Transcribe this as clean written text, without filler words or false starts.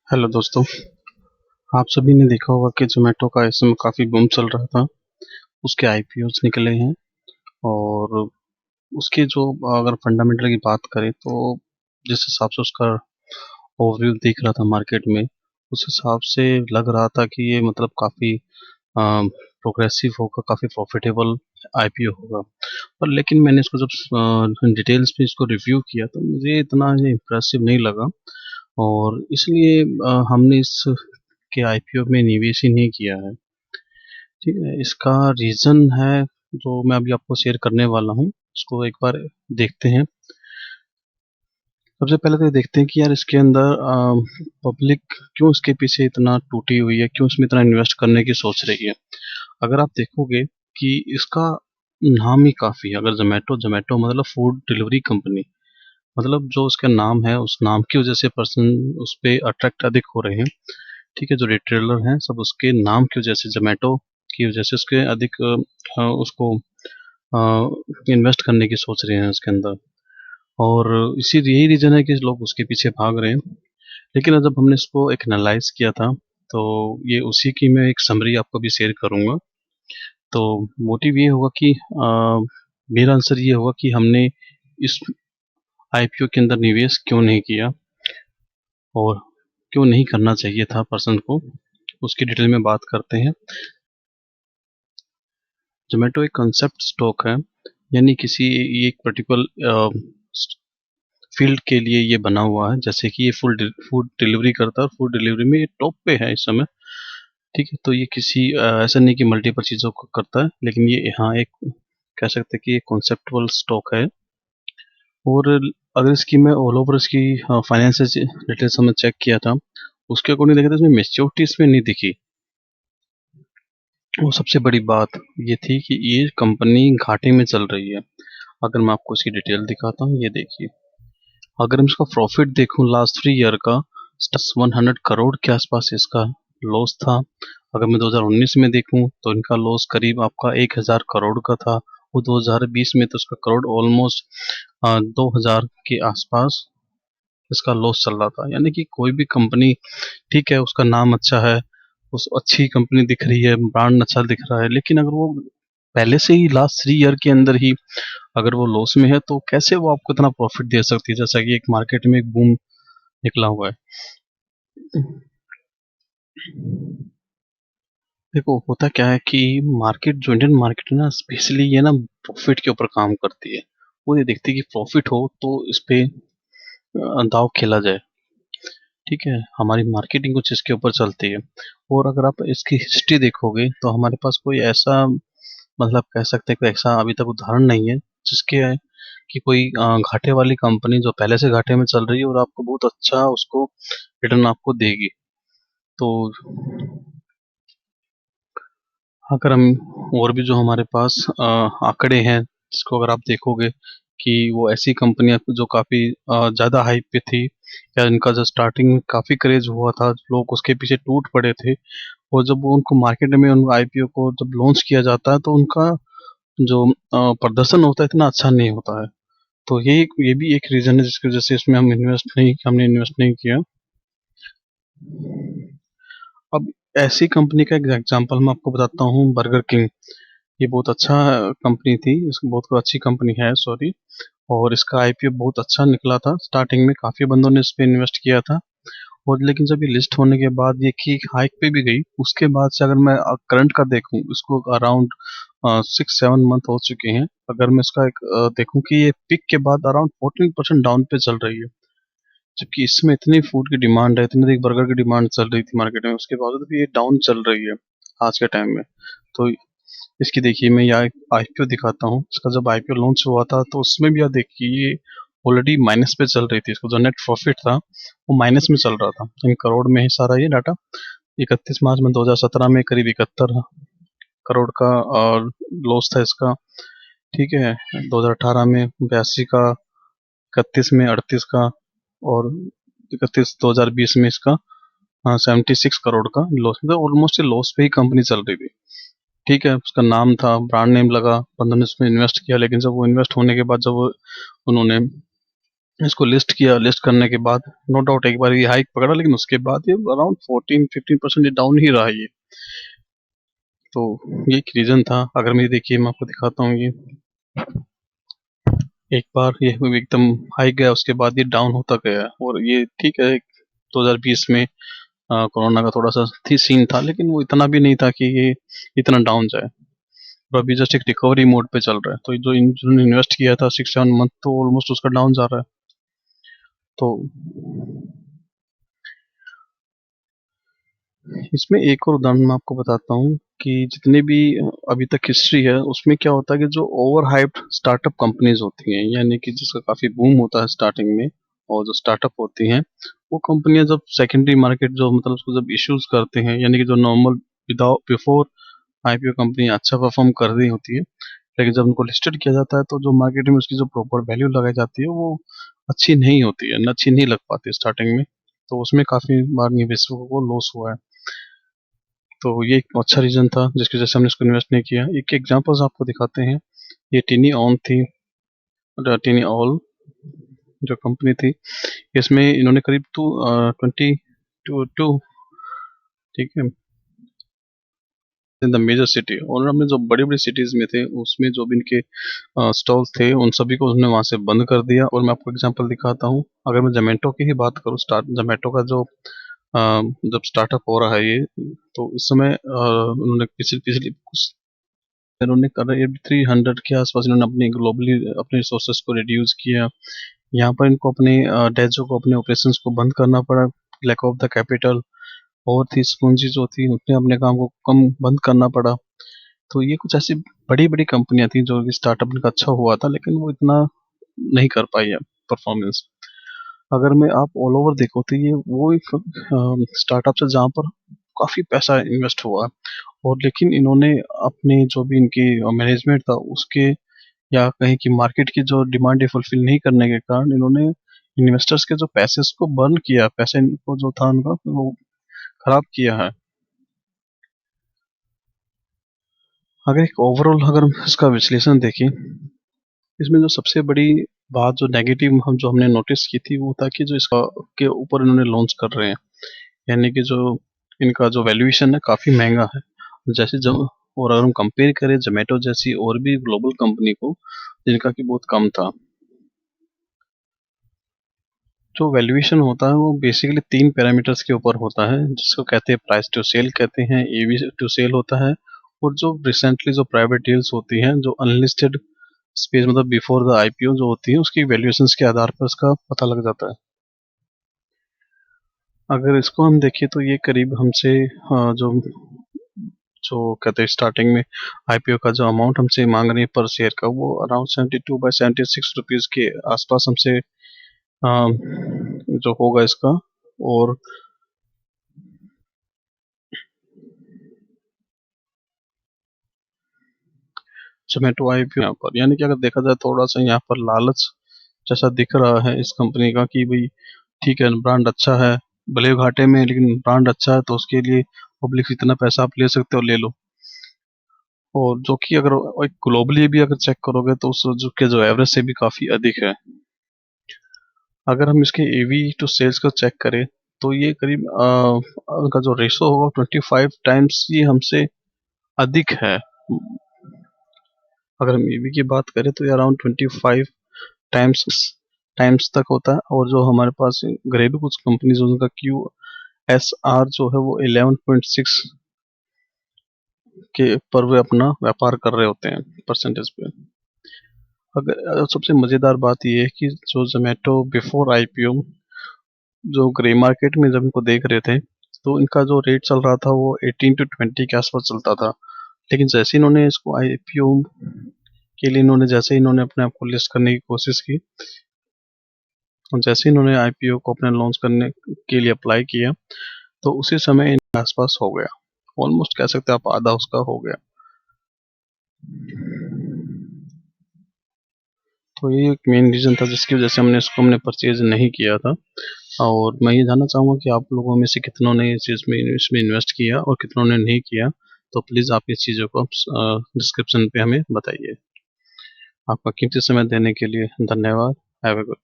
Hello दोस्तों। आप सभी ने देखा होगा कि ज़ोमैटो का इस समय काफ़ी बूम चल रहा था। उसके आईपीओज निकले हैं और उसके जो अगर फंडामेंटल की बात करें तो जिस हिसाब से उसका ओवरव्यू दिख रहा था मार्केट में, उस हिसाब से लग रहा था कि ये मतलब काफ़ी प्रोग्रेसिव होगा, काफ़ी प्रॉफिटेबल आईपीओ होगा। पर लेकिन मैंने इसको जब डिटेल्स में इसको रिव्यू किया तो मुझे इतना ये इम्प्रेसिव नहीं लगा और इसलिए हमने इस के आईपीओ में निवेश ही नहीं किया है। ठीक है, इसका रीज़न है जो मैं अभी आपको शेयर करने वाला हूँ, उसको एक बार देखते हैं। सबसे पहले तो ये देखते हैं कि यार इसके अंदर पब्लिक क्यों इसके पीछे इतना टूटी हुई है, क्यों इसमें इतना इन्वेस्ट करने की सोच रही है। अगर आप देखोगे कि इसका नाम ही काफ़ी है। अगर ज़ोमैटो ज़ोमैटो मतलब फूड डिलीवरी कंपनी, मतलब जो उसका नाम है उस नाम की वजह से पर्सन उस पे अट्रैक्ट अधिक हो रहे हैं। ठीक है, जो रिटेलर हैं सब उसके नाम की वजह से, ज़ोमैटो की वजह से उसके अधिक उसको इन्वेस्ट करने की सोच रहे हैं उसके अंदर। और इसी यही रीज़न है कि लोग उसके पीछे भाग रहे हैं। लेकिन जब हमने इसको एक एनालाइज़ किया था, तो ये उसी की मैं एक समरी आपको भी शेयर करूँगा। तो मोटिव ये होगा कि मेरा आंसर ये होगा कि हमने इस आईपीओ के अंदर निवेश क्यों नहीं किया और क्यों नहीं करना चाहिए था पर्सन को, उसकी डिटेल में बात करते हैं। ज़ोमैटो एक कंसेप्ट स्टॉक है, यानी किसी एक पर्टिकुलर फील्ड के लिए ये बना हुआ है। जैसे कि ये फूड डिलीवरी करता है और फूड डिलीवरी में ये टॉप पे है इस समय। ठीक है, तो ये किसी ऐसा नहीं कि मल्टीपल चीज़ों को करता है, लेकिन ये यहाँ एक कह सकते हैं कि ये कॉन्सेप्टुअल स्टॉक है। और अगर इसकी मैं ऑल ओवर इसकी फाइनेंशियल डिटेल्स हमने चेक किया था, उसके अकॉर्डिंग देखा था इसमें मैच्योरिटी इसमें नहीं दिखी। वो सबसे बड़ी बात ये थी कि ये कंपनी घाटे में चल रही है। अगर मैं आपको इसकी डिटेल दिखाता हूँ, ये देखिए। अगर मैं इसका प्रॉफिट देखूं लास्ट 3 ईयर का, 100 करोड़ के आसपास इसका लॉस था। अगर मैं 2019 में देखूं तो इनका लॉस करीब आपका 1000 करोड़ का था। वो 2020 में तो इसका करोड़ ऑलमोस्ट 2000 के आसपास इसका लॉस चल रहा था। यानी कि कोई भी कंपनी, ठीक है उसका नाम अच्छा है, उस अच्छी कंपनी दिख रही है, ब्रांड अच्छा दिख रहा है, लेकिन अगर वो पहले से ही लास्ट 3 ईयर के अंदर ही अगर वो लॉस में है तो कैसे वो आपको इतना प्रॉफिट दे सकती है, जैसा कि एक मार्केट में एक बूम निकला हुआ है। देखो होता क्या है कि मार्केट, जो इंडियन मार्केट है ना, स्पेशली ये ना प्रॉफिट के ऊपर काम करती है। वो ये देखती है कि प्रॉफिट हो तो इस पे दाव खेला जाए। ठीक है, हमारी मार्केटिंग कुछ इसके ऊपर चलती है। और अगर आप इसकी हिस्ट्री देखोगे तो हमारे पास कोई ऐसा, मतलब कह सकते हैं कोई ऐसा अभी तक उदाहरण नहीं है जिसके कि कोई घाटे वाली कंपनी जो पहले से घाटे में चल रही है और आपको बहुत अच्छा उसको रिटर्न आपको देगी। तो अगर हम और भी जो हमारे पास आंकड़े हैं, जिसको अगर आप देखोगे कि वो ऐसी कंपनियां जो काफ़ी ज़्यादा हाइप पे थी, या इनका जो स्टार्टिंग में काफ़ी क्रेज हुआ था, लोग उसके पीछे टूट पड़े थे, और जब वो उनको मार्केट में उन आईपीओ को जब लॉन्च किया जाता है तो उनका जो प्रदर्शन होता है इतना अच्छा नहीं होता है। तो ये भी एक रीज़न है जिसकी वजह से इसमें हमने इन्वेस्ट नहीं किया। अब ऐसी कंपनी का एक एग्जांपल मैं आपको बताता हूँ, बर्गर किंग। ये बहुत अच्छा कंपनी थी, इसकी बहुत अच्छी कंपनी है, सॉरी। और इसका आईपीओ बहुत अच्छा निकला था, स्टार्टिंग में काफ़ी बंदों ने इस पे इन्वेस्ट किया था। और लेकिन जब ये लिस्ट होने के बाद ये की हाइक पे भी गई, उसके बाद से अगर मैं करंट का देखूं, इसको अराउंड 6-7 मंथ हो चुके हैं। अगर मैं इसका एक देखूं कि ये पिक के बाद अराउंड 14% डाउन पे चल रही है। जबकि इसमें इतनी फूड की डिमांड है, इतनी अधिक बर्गर की डिमांड चल रही थी मार्केट में, उसके बावजूद भी ये डाउन चल रही है आज के टाइम में। तो इसकी देखिए, मैं यहाँ आईपीओ दिखाता हूँ। इसका जब आईपीओ लॉन्च हुआ था तो उसमें भी आप देखिए ये ऑलरेडी माइनस पे चल रही थी। इसको जो नेट प्रॉफिट था वो माइनस में चल रहा था, इन करोड़ में ही सारा ये डाटा। 31 मार्च में 2017 में करीब 71 करोड़ का और लॉस था इसका। ठीक है, 2018 में 82 का, 31 में 38 का, और 31 2020 में इसका 76 करोड़ का लॉस। मतलब ऑलमोस्ट ये लॉस पे ही कंपनी चल रही थी। ठीक है, उसका नाम था, ब्रांड नेम लगा, बंदों ने उसमें इन्वेस्ट किया, लेकिन जब वो इन्वेस्ट होने के बाद जब उन्होंने इसको लिस्ट किया, लिस्ट करने के बाद नो डाउट एक बार ये हाइक पकड़ा, लेकिन उसके बाद ये अराउंड 14-15% ये डाउन ही रहा ये। तो ये एक रीज़न था। अगर मैं देखिए मैं आपको दिखाता हूँ ये एक बार ये एकदम हाई गया, उसके बाद ये डाउन होता गया। और ये ठीक है 2020 में कोरोना का थोड़ा सा थी सीन था, लेकिन वो इतना भी नहीं था कि ये इतना डाउन जाए। और अभी जस्ट एक रिकवरी मोड पे चल रहा है। तो जो जिन्होंने इन्वेस्ट किया था 6-7 मंथ, तो ऑलमोस्ट उसका डाउन जा रहा है। तो इसमें एक और उदाहरण मैं आपको बताता हूँ कि जितने भी अभी तक हिस्ट्री है उसमें क्या होता है कि जो ओवर हाइप्ड स्टार्टअप कंपनीज होती हैं, यानी कि जिसका काफ़ी बूम होता है स्टार्टिंग में, और जो स्टार्टअप होती हैं वो कंपनियां जब सेकेंडरी मार्केट जो मतलब उसको जब इश्यूज करते हैं, यानी कि जो normal without before IPO company अच्छा परफॉर्म कर रही होती है, लेकिन जब उनको लिस्टेड किया जाता है तो जो मार्केट में उसकी जो प्रॉपर वैल्यू लगाई जाती है वो अच्छी नहीं होती है, अच्छी नहीं लग पाती स्टार्टिंग में। तो उसमें काफ़ी बार निवेशकों को लॉस हुआ है। तो ये एक अच्छा रीज़न था जिसकी वजह से हमने इसको इन्वेस्ट नहीं किया। एक एग्जांपल्स आपको दिखाते हैं। ये टिनी ऑन थी, टिनी ऑल जो कंपनी थी, इसमें इन्होंने करीब टू 22 ठीक है इन द मेजर सिटी, और हमने जो बड़ी बड़ी सिटीज में थे उसमें जो भी इनके स्टॉल थे उन सभी को उन्होंने वहां से बंद कर दिया। और मैं आपको एग्जांपल दिखाता हूँ। अगर मैं जोमेटो की ही बात करूँ, स्टार्ट जोमेटो का जो जब स्टार्टअप हो रहा है ये, तो इस समय उन्होंने पिछले पिछले कुछ इन्होंने करीब 300 के आसपास इन्होंने अपनी ग्लोबली अपने रिसोर्सेज को रिड्यूस किया। यहाँ पर इनको अपने डेजो को अपने ऑपरेशंस को बंद करना पड़ा, लैक ऑफ द कैपिटल। और थी स्पूंजी जो थी उन्हें अपने काम को कम बंद करना पड़ा। तो ये कुछ ऐसी बड़ी बड़ी कंपनियां थी जो कि स्टार्टअप इनका अच्छा हुआ था, लेकिन वो इतना नहीं कर पाई है परफॉर्मेंस। अगर मैं आप ऑल ओवर देखो तो ये वो एक स्टार्टअप है जहाँ पर काफी पैसा इन्वेस्ट हुआ है, और लेकिन इन्होंने अपने जो भी इनकी मैनेजमेंट था उसके, या कहीं की मार्केट की जो डिमांड है फुलफिल नहीं करने के कारण इन्होंने इन्वेस्टर्स के जो पैसे को बर्न किया, पैसे इनको जो था उनका वो खराब किया है। अगर एक ओवरऑल अगर हम इसका विश्लेषण देखें, इसमें जो सबसे बड़ी बात जो नेगेटिव हमने नोटिस की थी वो था कि जो इसका के ऊपर इन्होंने लॉन्च कर रहे हैं, यानी कि जो इनका जो वैल्यूएशन है काफ़ी महंगा है। जैसे जब और अगर हम कंपेयर करें जोमेटो जैसी और भी ग्लोबल कंपनी को जिनका कि बहुत कम था। जो वैल्यूएशन होता है वो बेसिकली 3 पैरामीटर्स के ऊपर होता है, जिसको कहते हैं प्राइस टू सेल कहते हैं, ईवी टू सेल होता है, और जो रिसेंटली जो प्राइवेट डील्स होती हैं जो अनलिस्टेड स्पेस मतलब बिफोर द आईपीओ जो होती है उसकी वैल्यूएशंस के आधार पर उसका पता लग जाता है। अगर इसको हम देखें तो ये करीब हमसे जो जो कहते हैं स्टार्टिंग में आईपीओ का जो अमाउंट हमसे मांग रही है पर शेयर का, वो अराउंड 72 बाई 76 रुपीज़ के आसपास हमसे जो होगा इसका। और जोमेटो आईपीओ यहाँ पर, यानी कि अगर देखा जाए थोड़ा सा यहाँ पर लालच जैसा दिख रहा है इस कंपनी का कि भाई ठीक है ब्रांड अच्छा है, भले ही घाटे में लेकिन ब्रांड अच्छा है, तो उसके लिए पब्लिक इतना पैसा आप ले सकते हो, ले लो। और जो कि अगर एक ग्लोबली भी अगर चेक करोगे तो उस जो के जो एवरेज से भी काफ़ी अधिक है। अगर हम इसके एवी टू सेल्स को चेक करें तो ये करीब उनका जो रेशो होगा 25 टाइम्स ये हमसे अधिक है। अगर हम ईवी की बात करें तो ये अराउंड 25 टाइम्स टाइम्स तक होता है। और जो हमारे पास घरेलू कुछ कंपनीज उनका क्यू एस आर जो है वो 11.6 के पर वे अपना व्यापार कर रहे होते हैं परसेंटेज पे। अगर सबसे मज़ेदार बात ये है कि जो जोमेटो बिफोर आईपीओ जो ग्रे मार्केट में जब इनको देख रहे थे तो इनका जो रेट चल रहा था वो 18 to 20 के आसपास चलता था। लेकिन जैसे इन्होंने इसको आईपीओ के लिए इन्होंने जैसे इन्होंने अपने आप को लिस्ट करने की कोशिश की, और जैसे इन्होंने आईपीओ को अपने लॉन्च करने के लिए अप्लाई किया तो उसी समय इनके आसपास हो गया, ऑलमोस्ट कह सकते हैं आप आधा उसका हो गया। तो ये एक मेन रीज़न था जिसकी वजह से हमने परचेज नहीं किया था। और मैं ये जानना चाहूँगा कि आप लोगों में से कितनों ने इस चीज़ में इसमें इन्वेस्ट किया और कितनों ने नहीं किया। तो प्लीज़ आप इस चीज़ों को डिस्क्रिप्शन पे हमें बताइए। आपका कीमती समय देने के लिए धन्यवाद। Have a good